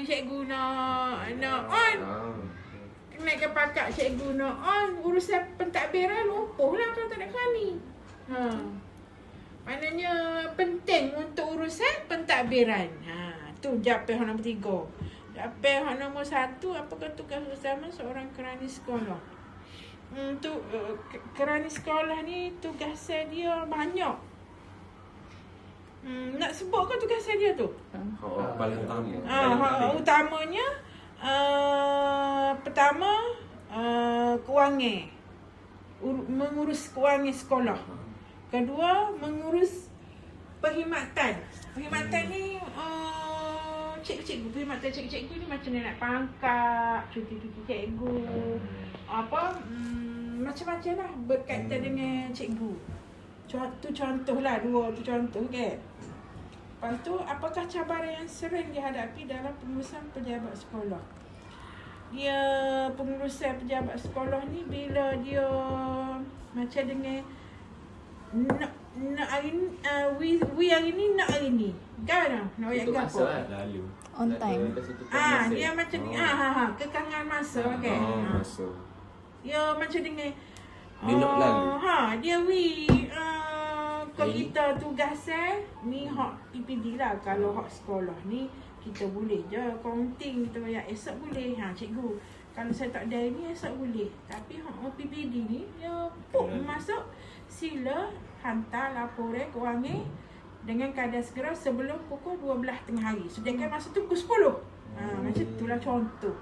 cikgu nak on. Naikkan pakak cikgu nak on. Urusan pentadbiran lumpuh lah kalau tak ada kerani. Maknanya penting untuk urusan pentadbiran. Tu jawapan nombor 3. Jawapan nombor 1, apakah tugas utama seorang kerani sekolah? Kerani sekolah ni tugasnya dia banyak. Nak sebut ke tugasnya dia tu? Paling utama. Utamanya pertama kewangan. Mengurus kewangan sekolah. Kedua, mengurus perkhidmatan. Perkhidmatan ni cikgu-cikgu. Perkhidmatan cikgu-cikgu ni macam nak pangkat, cuti-cuti cikgu. Macam-macam lah berkaitan dengan cikgu. Contohlah, 2 tu contoh kan. Lepas tu, apakah cabaran yang sering dihadapi dalam pengurusan pejabat sekolah? Pengurusan pejabat sekolah ni bila dia macam dengan nak hari ni, we hari ni nak hari ni. Kan? Nak ayat gapo? Lalu. On time. Dia macam ni. Kekangan masa kan. Masa. Dia macam dengan Minut lalu. Dia kalau kita tugas ni hak PPD lah. Kalau hak sekolah ni kita boleh je accounting kita bayar esok boleh. Cikgu, kalau saya tak ada ni esok boleh. Tapi hak PPD ni dia masuk sila hantar laporan kewangan dengan keadaan segera sebelum pukul 12 tengah hari. Sedangkan masa tu pukul 10. Macam itulah contoh.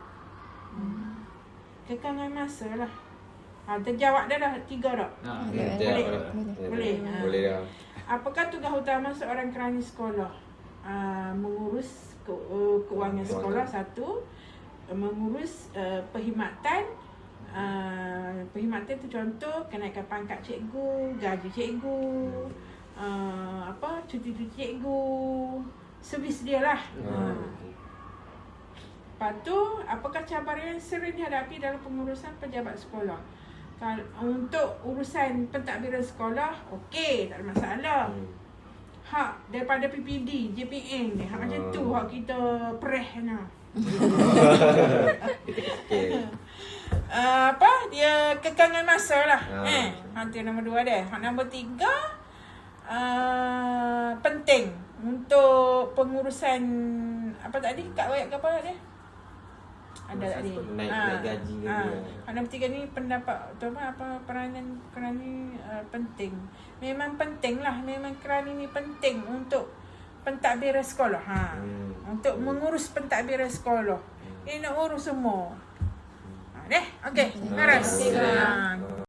Kekangan masa lah. Terjawab dah 3 dah. Boleh. Boleh dah. Apakah tugas utama seorang kerani sekolah? Mengurus kewangan sekolah 1, mengurus perkhidmatan. Perkhidmatan tu contoh kenaikan pangkat cikgu, gaji cikgu, cuti-cuti cikgu, servis dia lah. Lepas tu, apakah cabaran yang sering dihadapi dalam pengurusan pejabat sekolah? Untuk urusan pentadbiran sekolah, okey, tak ada masalah. Hak daripada PPD, JPN ni, hak macam tu, hak kita pereh ni. Dia kekangan masa lah. Nanti nombor 2 dah. Hak nombor 3, penting untuk pengurusan apa tadi? Kak Wayak ke apa dia? Ada tadi. Naik gaji ke dia. Nombor 3 ni pendapat utama peranan kerani penting. Memang penting lah. Memang kerani ni penting untuk pentadbiran sekolah. Untuk mengurus pentadbiran sekolah. Dia nak urus semua. Okey, laras.